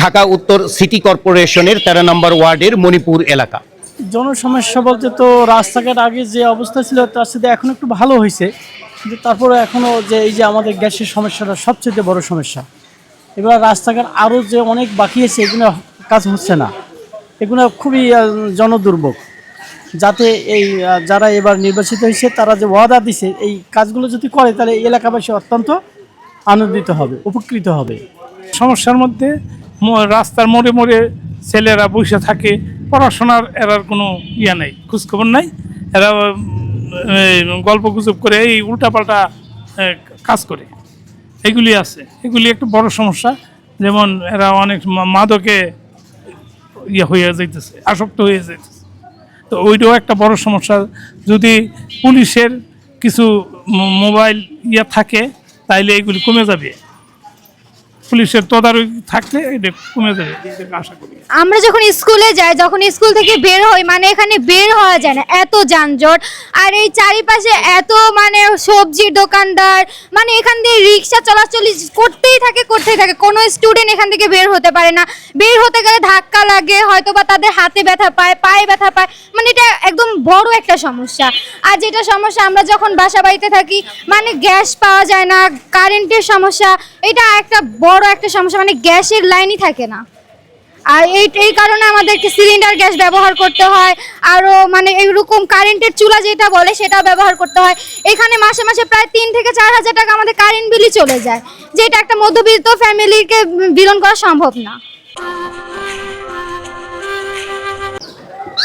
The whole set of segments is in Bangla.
ঢাকা উত্তর সিটি কর্পোরেশনের 13 নম্বর ওয়ার্ডের মণিপুর এলাকা। জনসমস্যা বলতে তো রাস্তাঘাট আগে যে অবস্থা ছিল তার সাথে এখন একটু ভালো হয়েছে, কিন্তু তারপরে এখনও যে এই যে আমাদের গ্যাসের সমস্যাটা সবচেয়ে বড় সমস্যা। এবার রাস্তাঘাট আরও যে অনেক বাকি আছে, এগুলো কাজ হচ্ছে না, এগুলো খুবই জনদুর্ভোগ। যাতে এই যারা এবার নির্বাচিত হয়েছে তারা যে ওয়াদা দিছে এই কাজগুলো যদি করে তাহলে এই এলাকাবাসী অত্যন্ত আনন্দিত হবে, উপকৃত হবে। সমস্যার মধ্যে রাস্তার মোড়ে মোড়ে ছেলেরা বসে থাকে, পড়াশোনার এরার কোনো ইয়া নেই, খোঁজখবর নাই। এরা গল্প গুজব করে এই উল্টাপাল্টা কাজ করে, এগুলি আছে। এগুলি একটা বড় সমস্যা। যেমন এরা অনেক মাদকে ইয়ে হয়ে যাইতেছে, আসক্ত হয়ে যাইতেছে, তো ওইটাও একটা বড় সমস্যা। যদি পুলিশের কিছু মোবাইল ইয়ে থাকে তাইলে এইগুলি কমে যাবে, পুলিশের তদারকি থাকলে এটা কমে যাবে আশা করি। আমরা যখন স্কুলে যাই, যখন স্কুল থেকে বের হই, মানে এখানে বের হওয়া যায় না, এত যানজট। আর এই চারিপাশে এত মানে সবজির দোকানদার, মানে এখান দিয়ে রিক্সা চলাচলি করতেই থাকে। কোনো স্টুডেন্ট এখান থেকে বের হতে পারে না। বের হতে গেলে ধাক্কা লাগে, হয়তো বা তাদের হাতে ব্যথা পায়, পায়ে ব্যথা পায়, মানে এটা একদম বড় একটা সমস্যা। আর যেটা সমস্যা, আমরা যখন বাসা বাড়িতে থাকি, মানে গ্যাস পাওয়া যায় না, কারেন্টের সমস্যা, এটা একটা বড় একটা সমস্যা, মানে গ্যাসের লাইনই থাকে না। আর এই কারণে আমাদেরকে সিলিন্ডার গ্যাস ব্যবহার করতে হয়, আরও মানে এইরকম কারেন্টের চুলা যেটা বলে সেটা ব্যবহার করতে হয়। এখানে মাসে মাসে প্রায় 3 থেকে 4 হাজার টাকা আমাদের কারেন্ট বিলই চলে যায়, যেটা একটা মধ্যবিত্ত ফ্যামিলিকে বিলন করা সম্ভব না।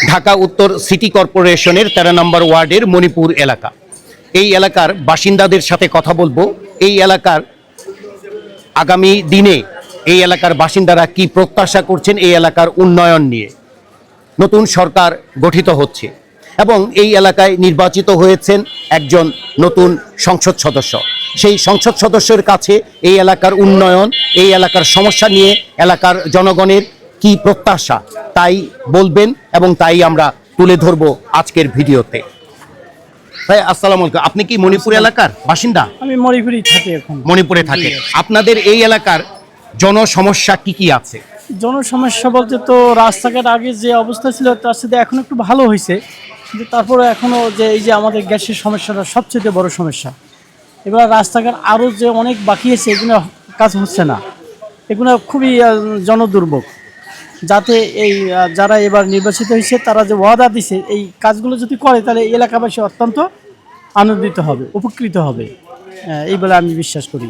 ঢাকা উত্তর সিটি কর্পোরেশনের 13 নম্বর ওয়ার্ডের মণিপুর এলাকা। এই এলাকার বাসিন্দাদের সাথে কথা বলবো। এই এলাকার আগামী দিনে এই এলাকার বাসিন্দারা কি প্রত্যাশা করছেন এই এলাকার উন্নয়ন নিয়ে। নতুন সরকার গঠিত হচ্ছে এবং এই এলাকায় নির্বাচিত হয়েছেন একজন নতুন সংসদ সদস্য। সেই সংসদ সদস্যের কাছে এই এলাকার উন্নয়ন, এই এলাকার সমস্যা নিয়ে এলাকার জনগণের কি প্রত্যাশা তাই বলবেন এবং তাই আমরা তুলে ধরবো আজকের ভিডিওতে। ভাই আসসালামু আলাইকুম, আপনি কি মণিপুর এলাকার বাসিন্দা? আমি মণিপুরেই থাকি, এখন মণিপুরে থাকে। আপনাদের এই এলাকার জনসমস্যা কি কি আছে? জনসমস্যা বলতে তো রাস্তাঘাট আগে যে অবস্থা ছিল তার সাথে এখন একটু ভালো হয়েছে, কিন্তু তারপরে এখনও যে এই যে আমাদের গ্যাসের সমস্যাটা সবচেয়ে বড় সমস্যা। এবার রাস্তাঘাট আরও যে অনেক বাকি আছে, এগুলো কাজ হচ্ছে না, এগুলো খুবই জনদুর্ভোগ। যাতে এই যারা এবার নির্বাচিত হয়েছে তারা যে ওয়াদা দিছে এই কাজগুলো যদি করে তাহলে এই এলাকাবাসী অত্যন্ত আনন্দিত হবে, উপকৃত হবে, এই বলে আমি বিশ্বাস করি।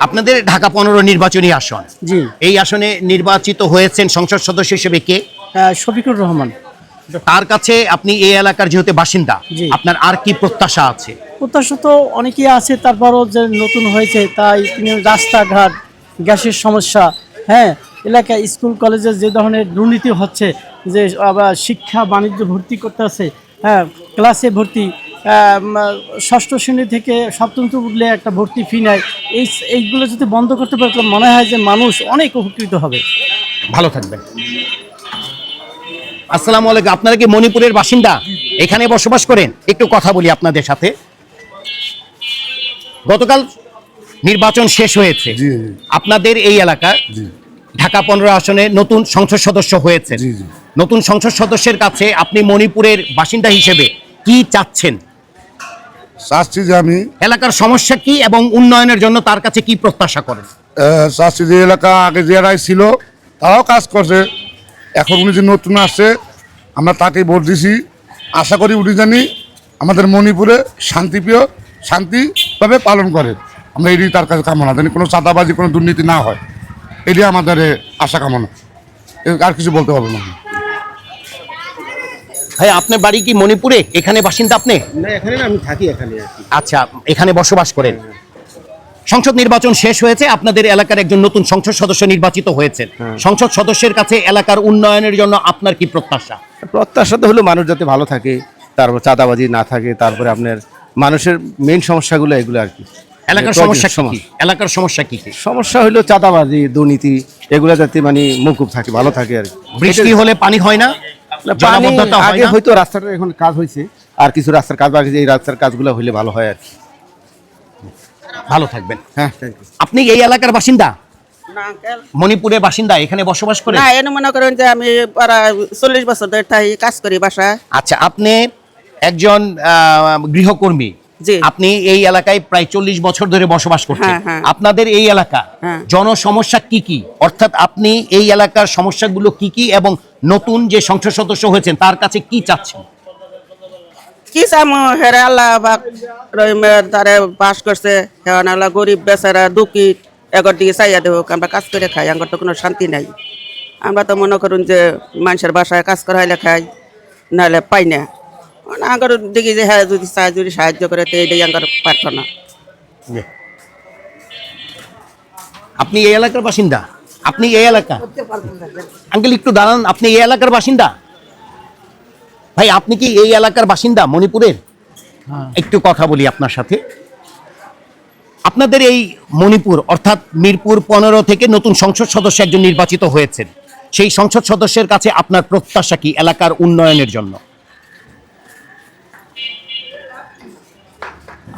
আপনাদের ঢাকা 15 নির্বাচনী আসন, জি, এই আসনে নির্বাচিত হয়েছেন সংসদ সদস্য হিসেবে কে? শফিকুর রহমান। তার কাছে আপনি এই এলাকার যেহেতু বাসিন্দা, জি। আপনার আর কি প্রত্যাশা আছে? প্রত্যাশা তো অনেকেই আছে, তারপরও যে নতুন হয়েছে তাই তিনি রাস্তাঘাট, গ্যাসের সমস্যা, হ্যাঁ, এলাকায় স্কুল কলেজে যে ধরনের দুর্নীতি হচ্ছে, যে আবার শিক্ষা বাণিজ্য ভর্তি করতে আছে, হ্যাঁ, ক্লাসে ভর্তি, ষষ্ঠ শ্রেণী থেকে সপ্তম উঠলে একটা ভর্তি ফি নেয়, এইগুলো যদি বন্ধ করতে পারে তো মনে হয় যে মানুষ অনেক উপকৃত হবে। ভালো থাকবেন। আসসালামু আলাইকুম, আপনারা কি মণিপুরের বাসিন্দা? এখানে বসবাস করেন? একটু কথা বলি আপনাদের সাথে। গতকাল নির্বাচন শেষ হয়েছে, আপনাদের এই এলাকা ঢাকা 15 আসনে নতুন সংসদ সদস্য হয়েছে। নতুন সংসদ সদস্যের কাছে আপনি মণিপুরের বাসিন্দা হিসেবে কি চাচ্ছেন? চাচ্ছি যে আমি এলাকার সমস্যা কি এবং উন্নয়নের জন্য তার কাছে কি প্রত্যাশা করেন? চাচ্ছি যে এলাকা আগে যারাই ছিল তারাও কাজ করছে, এখন উনি যে নতুন আসছে আমরা তাকেই ভোট দিছি। আশা করি উনি জানি আমাদের মণিপুরে শান্তিভাবে পালন করে। আমরা এটাই তার কাছে কামনা, জানি কোনো চাঁদাবাজি, কোনো দুর্নীতি না হয়, এটাই আমাদের আশা কামনা, আর কিছু বলতে পারবো না। ভাই আপনার বাড়ি কি মণিপুরে? এখানে বাসিন্দা আপনি? না, এখানে না, আমি থাকি এখানে আর কি। আচ্ছা, এখানে বসবাস করেন। সংসদ নির্বাচন শেষ হয়েছে, আপনাদের এলাকার একজন নতুন সংসদ সদস্য নির্বাচিত হয়েছেন। সংসদ সদস্যের কাছে এলাকার উন্নয়নের জন্য আপনার কি প্রত্যাশা? প্রত্যাশা তো হলো মানুষ যাতে ভালো থাকে, তারপর চাঁদাবাজি না থাকে, তারপরে আপনার মানুষের মেইন সমস্যাগুলো এগুলো আর কি। এলাকার সমস্যা কি? এলাকার সমস্যা কি? সমস্যা হলো চাঁদাবাজি, দুর্নীতি, এগুলো যাতে মানে মকুব থাকে, ভালো থাকে আর কি। বৃষ্টি হলে পানি হয় না, পানি জলাবদ্ধতা হয় আগে না? হয়তো রাস্তাটা এখন কাজ হয়েছে, আর কিছু রাস্তার কাজ বাকি, এই রাস্তার কাজগুলো হইলে ভালো হয় আর কি। ভালো থাকবেন। হ্যাঁ, থ্যাংক ইউ। আপনি এই এলাকার বাসিন্দা? না আঙ্কেল মণিপুরের বাসিন্দা, এখানে বসবাস করে? না এনে মনে করেন যে আমি 40 বছর ধরে তাই কাজ করি বাসায়। আচ্ছা, আপনি একজন গৃহকর্মী, জি। আপনি এই এলাকায় প্রায় 40 বছর ধরে বসবাস করছেন। হ্যাঁ, হ্যাঁ। আপনাদের এই এলাকা হ্যাঁ। জনসমস্যা কি কি, অর্থাৎ আপনি এই এলাকার সমস্যাগুলো কি কি এবং নতুন যে সংসদ সদস্য হয়েছেন তার কাছে কি চাচ্ছেন? কি চামো হেরে আল্লাহ পাক রহিমের তারে বাস করছে, হেওয়ান আল্লাহ গরিব বেচারা দুঃখী এগর দিকে চাইয়া দেব, আমরা কাজ করে খাই, আমার তো কোনো শান্তি নাই। আমরা তো মনে করুন যে মানুষের বাসায় কাজ করা হইলে খাই, নাহলে পাই না। আঙ্গর দিকে যে হ্যাঁ যদি চায়, যদি সাহায্য করে তো এইটাই আঙ্গর প্রার্থনা। আপনি এই এলাকার বাসিন্দা? আপনি এই এলাকা, আঙ্কেল একটু দাঁড়ান, আপনি এই এলাকার বাসিন্দা? ভাই আপনি কি এই এলাকার বাসিন্দা মণিপুরের? একটু কথা বলি আপনার সাথে। আপনাদের এই মণিপুর অর্থাৎ মিরপুর 15 থেকে নতুন সংসদ সদস্য একজন নির্বাচিত হয়েছেন, সেই সংসদ সদস্যের কাছে আপনার প্রত্যাশা কি এলাকার উন্নয়নের জন্য?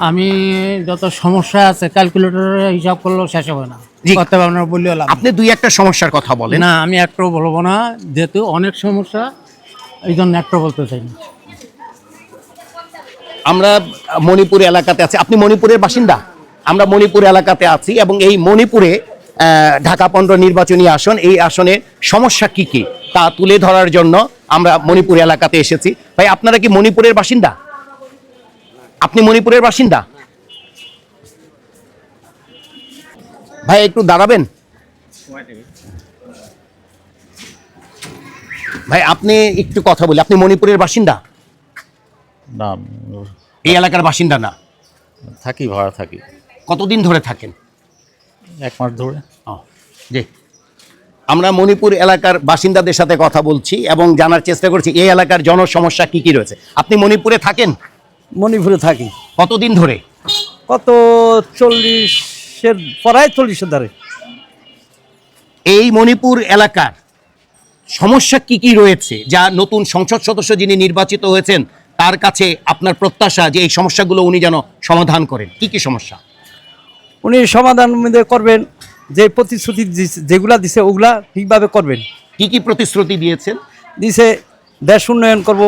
আমি যত সমস্যা আছে ক্যালকুলেটরে হিসাব করলেও শেষ হবে না, জি। করতে পারবো না বললেও লাভ আপনি দুই একটা সমস্যার কথা বলেন। না, আমি একটাও বলবো না, যেহেতু অনেক সমস্যা, এই জন্য একটাও বলতে চাই না। আমরা মণিপুর এলাকাতে আছি, আপনি মণিপুরের বাসিন্দা? আমরা মণিপুর এলাকাতে আছি এবং এই মণিপুরে ঢাকা 15 নির্বাচনী আসন, এই আসনের সমস্যা কি কি তা তুলে ধরার জন্য আমরা মণিপুর এলাকাতে এসেছি। ভাই আপনারা কি মণিপুরের বাসিন্দা? আপনি মণিপুরের বাসিন্দা? ভাই একটু দাঁড়াবেন ভাই, আপনি একটু কথা বলি। আপনি মণিপুরের বাসিন্দা? না, এই এলাকার বাসিন্দা না? থাকি, ভাড়া থাকি। কতদিন ধরে থাকেন? 1 মাস ধরে। জি, আমরা মণিপুর এলাকার বাসিন্দাদের সাথে কথা বলছি এবং জানার চেষ্টা করছি এই এলাকার জনসমস্যা কি কি রয়েছে। আপনি মণিপুরে থাকেন? মণিপুরে থাকি। কতদিন ধরে? কত 40-এর প্রায় 40-এর ধারে। এই মণিপুর এলাকার সমস্যা কি কি রয়েছে যা নতুন সংসদ সদস্য যিনি নির্বাচিত হয়েছেন তার কাছে আপনার প্রত্যাশা যে এই সমস্যাগুলো উনি যেন সমাধান করেন? কি কি সমস্যা উনি সমাধান করবেন, যে প্রতিশ্রুতি যেগুলা দিছে ওগুলা ঠিকভাবে করবেন। কি কি প্রতিশ্রুতি দিয়েছেন? দিছে দেশ উন্নয়ন করব,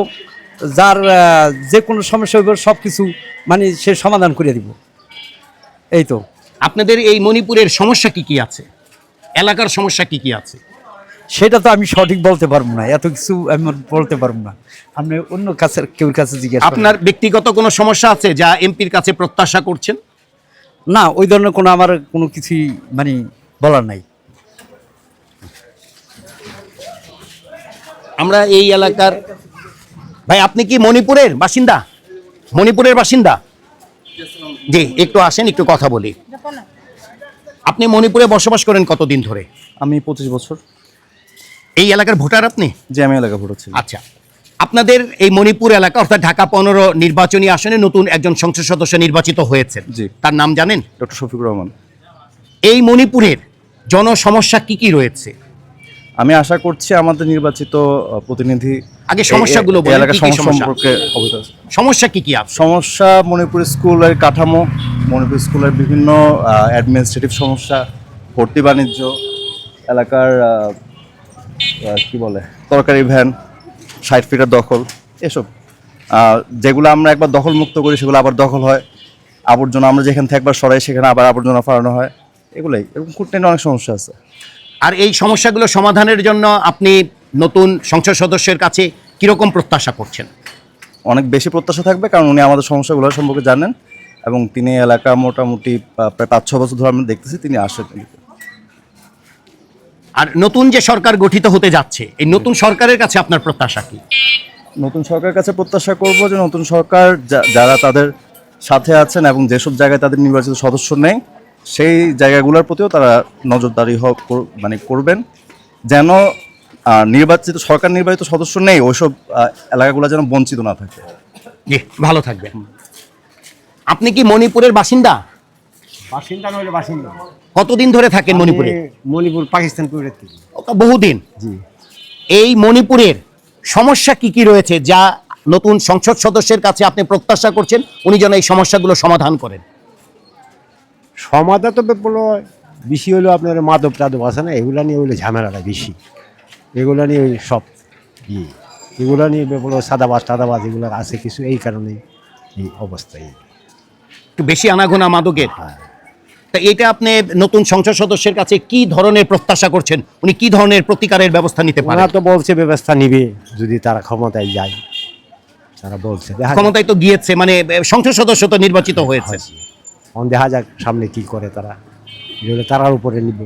যার যে কোনো সমস্যা হইব সব কিছু মানে সে সমাধান করে দিব। এই তো। আপনাদের এই মণিপুরের সমস্যা কি কি আছে, এলাকার সমস্যা কি কি আছে? সেটা তো আমি সঠিক বলতে পারবো না, এত কিছু আমি বলতে পারবো না, আপনি অন্য কাছে কেউর কাছে জিজ্ঞেস করেন। আপনার ব্যক্তিগত কোনো সমস্যা আছে যা এমপির কাছে প্রত্যাশা করছেন? না, ওই ধরনের কোনো আমার কোনো কিছুই মানে বলার নাই। আমরা এই এলাকার, ভাই আপনি কি মণিপুরের বাসিন্দা? মণিপুরের বাসিন্দা? জি, একটু আসেন, একটু কথা বলি। আপনি মণিপুরে বসবাস করেন কতদিন ধরে? আমি 25 বছর। এই এলাকার ভোটার আপনি? যে আমি এলাকা ভোট ছিল। আচ্ছা, আপনাদের এই মণিপুর এলাকা অর্থাৎ ঢাকা 15 নির্বাচনী আসনে নতুন একজন সংসদ সদস্য নির্বাচিত হয়েছেন, জি। তার নাম জানেন? ডক্টর শফিকুর রহমান। এই মণিপুরের জনসমস্যা কি কি রয়েছে? আমি আশা করছি আমাদের নির্বাচিত প্রতিনিধি আগে সমস্যাগুলো বলেন, এলাকার কি কি সমস্যা সমস্যা? সম্পর্কে অবগত আছে। সমস্যা কি কি আছে? সমস্যা মণিপুর স্কুলের কাঠামো, মণিপুর স্কুলের বিভিন্ন অ্যাডমিনিস্ট্রেটিভ সমস্যা, ভর্তি বাণিজ্য, এলাকার কি বলে তরকারি ভ্যান, 60 ফিটের দখল, এসব যেগুলো আমরা একবার দখল মুক্ত করি সেগুলো আবার দখল হয়, আবর্জনা আমরা যেখানে থেকে একবার সরাই সেখানে আবার আবর্জনা ফেলানো হয়, এগুলোই। এরকম কুটনীতি অনেক সমস্যা আছে। আর এই সমস্যাগুলো সমাধানের জন্য আপনি নতুন সংসদ সদস্যের কাছে কিরকম প্রত্যাশা করছেন? অনেক বেশি প্রত্যাশা থাকবে, কারণ উনি আমাদের সমস্যাগুলো সম্পর্কে জানেন এবং তিনি এলাকা মোটামুটি প্রায় 5-6 বছর ধরে আমরা দেখতেছি তিনি আসেন। আর নতুন যে সরকার গঠিত হতে যাচ্ছে এই নতুন সরকারের কাছে আপনার প্রত্যাশা কি? নতুন সরকারের কাছে প্রত্যাশা করব যে নতুন সরকার যারা তাদের সাথে আছেন এবং যেসব জায়গায় তাদের নির্বাচিত সদস্য নেই সেই জায়গাগুলোর প্রতিও তারা নজরদারি করবেন, যেন নির্বাচিত সরকার নির্বাচিত সদস্য নেই ওইসব এলাকাগুলো যেন বঞ্চিত না থাকে। জি, ভালো থাকবেন। আপনি কি মণিপুরের বাসিন্দা? বাসিন্দা নইলে বাসিন্দা। কতদিন ধরে থাকেন মণিপুরে? মণিপুর পাকিস্তান পুরের থেকে। বহুদিন। জি। এই মণিপুরের সমস্যা কি কি রয়েছে যা নতুন সংসদ সদস্যের কাছে আপনি প্রত্যাশা করছেন উনি যেন এই সমস্যাগুলো সমাধান করেন? সমাধান তো বলো বেশি হলো আপনার মাদক টাদক আছে না, এগুলা নিয়ে হইলো ঝামেলাটা বেশি। এগুলা নিয়ে ওই সব এগুলা নিয়ে বলো সাদাবাজ টাদাবাজ এগুলো আছে কিছু, এই কারণেই এই অবস্থায়। একটু বেশি আনাগোনা মাদকের। হ্যাঁ। তা এটা আপনি নতুন সংসদ সদস্যের কাছে কি ধরনের প্রত্যাশা করছেন? উনি কি ধরনের প্রতিকারের ব্যবস্থা নিতে পারেন? ওরা তো বলছে ব্যবস্থা নিবে যদি তারা ক্ষমতায় যায়, তারা বলছে দেখা যাক। ক্ষমতায় তো গিয়েছে, মানে সংসদ সদস্য তো নির্বাচিত হয়েছে। এখন দেখা যাক সামনে কি করে তারা, এগুলো তারার উপরে নিবে।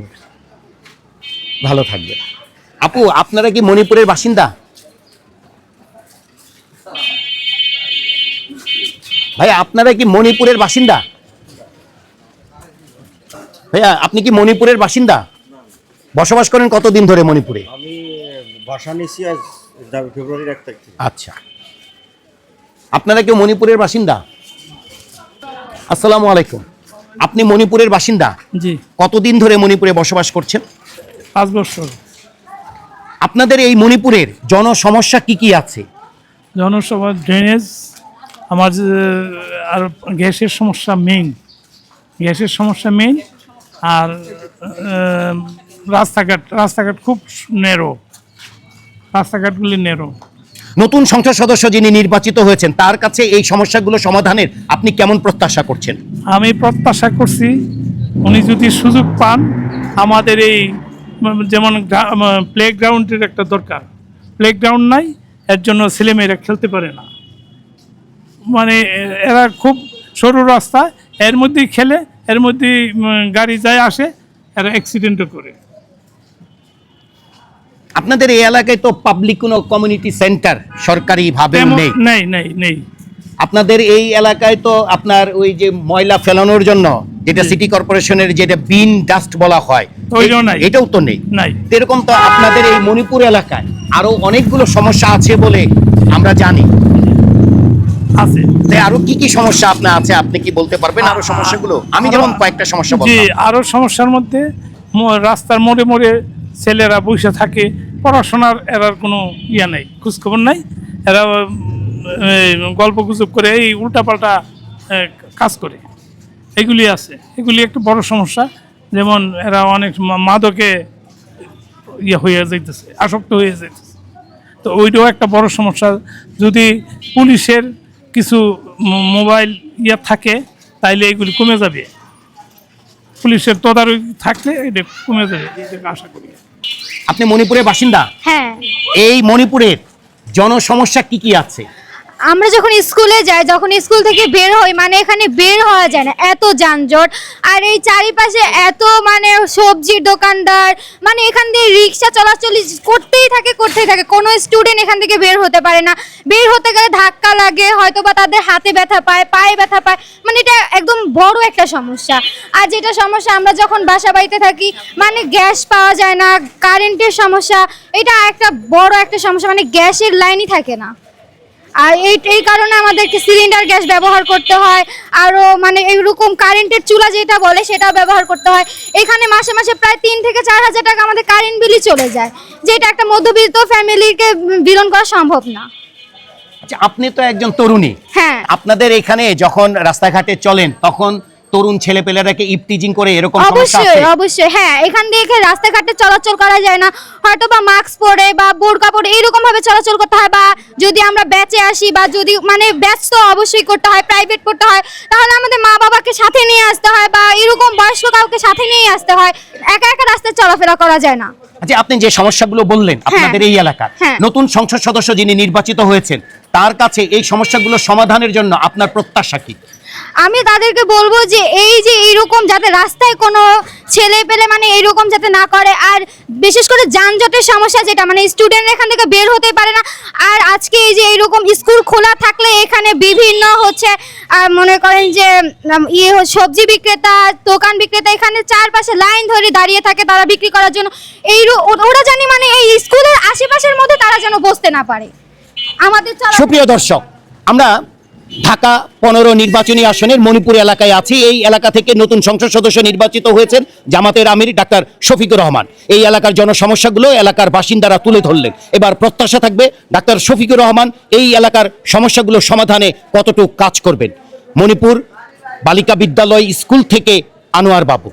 ভালো থাকবে। আপু, আপনারা কি মণিপুরের বাসিন্দা? ভাই, আপনারা কি মণিপুরের বাসিন্দা? ভাইয়া, আপনি কি মণিপুরের বাসিন্দা? বসবাস করেন কতদিন ধরে মণিপুরে? আমি বাসা নিয়েছি আজ ফেব্রুয়ারির 1 তারিখ থেকে। আচ্ছা, আপনারা কি মণিপুরের বাসিন্দা? আসসালামু আলাইকুম। আপনি মণিপুরের বাসিন্দা? জি, কতদিন ধরে মণিপুরে বসবাস করছেন? 5 বছর। আপনাদের এই মণিপুরের জনসমস্যা কি কি আছে? জনসভা, ড্রেনেজ, আমার আর গ্যাসের সমস্যা মেইন, আর রাস্তাঘাট খুব নেরো, রাস্তাঘাটগুলি নেরো। নতুন সংসদ সদস্য যিনি নির্বাচিত হয়েছেন তার কাছে এই সমস্যাগুলো সমাধানের আপনি কেমন প্রত্যাশা করছেন? আমি প্রত্যাশা করছি উনি যদি সুযোগ পান, আমাদের এই যেমন প্লে গ্রাউন্ডের একটা দরকার, প্লে গ্রাউন্ড নাই, এর জন্য ছেলেমেয়েরা খেলতে পারে না। মানে এরা খুব সরু রাস্তা, এর মধ্যেই খেলে, এর মধ্যেই গাড়ি যায় আসে, এরা অ্যাক্সিডেন্টও করে। আপনাদের এই এলাকায় তো পাবলিক কোনো কমিউনিটি সেন্টার সরকারি ভাবে নেই। নেই। আপনাদের এই এলাকায় তো আপনার ওই যে ময়লা ফেলানোর জন্য যেটা সিটি কর্পোরেশনের যেটা বিন ডাস্ট বলা হয়, ওইটাও নাই। এটাও তো নেই। এরকম তো আপনাদের এই মণিপুর এলাকায় আরো অনেকগুলো সমস্যা আছে বলে আমরা জানি। আছে। তাই আরো কি কি সমস্যা আপনার আছে, আপনি কি বলতে পারবেন আরো সমস্যাগুলো? আমি যেমন কয়েকটা সমস্যা জি, বললাম। আরো সমস্যার মধ্যে রাস্তার মোড়ে ছেলেরা বসে থাকে, পড়াশোনার এরার কোনো ইয়া নেই, খোঁজখবর নাই। এরা গল্প গুজব করে এই উল্টাপাল্টা কাজ করে, এগুলি আছে। এগুলি একটা বড় সমস্যা। যেমন এরা অনেক মাদকে ইয়ে হয়ে যাইতেছে, আসক্ত হয়ে যাইতেছে। তো ওইটাও একটা বড় সমস্যা। যদি পুলিশের কিছু মোবাইল ইয়ে থাকে তাইলে এগুলি কমে যাবে, পুলিশের তদারকি থাকলে এটা কমে যাবে, এটাকে আশা করি। আপনি মণিপুরের বাসিন্দা? হ্যাঁ। এই মণিপুরের জনসমস্যা কি কি আছে? আমরা যখন স্কুলে যাই, যখন স্কুল থেকে বের হই, মানে এখানে বের হওয়া যায় না, এত যানজট। আর এই চারিপাশে এত মানে সবজির দোকানদার, মানে এখান দিয়ে রিক্সা চলাচল করতেই থাকে। কোনো স্টুডেন্ট এখান থেকে বের হতে পারে না। বের হতে গেলে ধাক্কা লাগে, হয়তো বা তাদের হাতে ব্যথা পায়, পায়ে ব্যথা পায়। মানে এটা একদম বড় একটা সমস্যা। আর যেটা সমস্যা, আমরা যখন বাসা বাড়িতে থাকি, মানে গ্যাস পাওয়া যায় না, কারেন্টের সমস্যা, এটা একটা বড় একটা সমস্যা। মানে গ্যাসের লাইনই থাকে না। আর এই কারণে আমাদেরকে সিলিন্ডার গ্যাস ব্যবহার করতে হয়, আরও মানে এইরকম কারেন্টের চুলা যেটা বলে সেটাও ব্যবহার করতে হয়। এখানে মাসে মাসে প্রায় 3 থেকে 4 হাজার টাকা আমাদের কারেন্ট বিলই চলে যায়, যেটা একটা মধ্যবিত্ত ফ্যামিলিকে বিলন করা সম্ভব না। আচ্ছা, আপনি তো একজন তরুণী। হ্যাঁ। আপনাদের এখানে যখন রাস্তাঘাটে চলেন তখন তরুণ ছেলেপেলেরাকে ইপটিজিং করে এরকম সমস্যা আছে? অবশ্যই হ্যাঁ। এখান দিয়ে রাস্তাঘাটে চলাচল করা যায় না, হয়তো বা মাস্ক পরে বা বোরকা পরে এইরকম ভাবে চলাচল করতে হয়। বা যদি আমরা ব্যাচে আসি, বা যদি মানে ব্যাচ তো অবশ্যই করতে হয়, প্রাইভেট করতে হয়, তাহলে আমাদের মা বাবাকে সাথে নিয়ে আসতে হয়, বা এরকম বয়স্ক কাউকে সাথে নিয়ে আসতে হয়। একা একা রাস্তায় চলাফেরা করা যায় না। আচ্ছা, আপনি যে সমস্যাগুলো বললেন আপনাদের এই এলাকার নতুন সংসদ সদস্য যিনি নির্বাচিত হয়েছেন তার কাছে এই সমস্যাগুলো সমাধানের জন্য আপনার প্রত্যাশা কি? আমি তাদেরকে বলবো যে এই যে এইরকম যাতে রাস্তায় কোনো ছেলে পেলে মানে এইরকম যাতে না করে। আর বিশেষ করে যানজটের সমস্যা, যেটা মানে স্টুডেন্ট এখান থেকে বের হতে পারে না। আর আজকে এই যে এইরকম স্কুল খোলা থাকলে এখানে বিভিন্ন হচ্ছে মনে করেন যে সবজি বিক্রেতা, দোকান বিক্রেতা এখানে চারপাশে লাইন ধরে দাঁড়িয়ে থাকে তারা বিক্রি করার জন্য। ওরা জানি মানে এই স্কুলের আশেপাশের মধ্যে তারা যেন বসতে না পারে। আমাদের সুপ্রিয় দর্শক, আমরা ঢাকা 15 নির্বাচনী আসনের মণিপুর এলাকায় আছি। এই এলাকা থেকে নতুন সংসদ সদস্য নির্বাচিত হয়েছেন জামাতের আমির ডাক্তার শফিকুর রহমান। এই এলাকার জনসমস্যাগুলো এলাকার বাসিন্দারা তুলে ধরলেন। এবার প্রত্যাশা থাকবে ডাক্তার শফিকুর রহমান এই এলাকার সমস্যাগুলো সমাধানে কতটুকু কাজ করবেন। মণিপুর বালিকা বিদ্যালয় স্কুল থেকে আনোয়ার বাবু।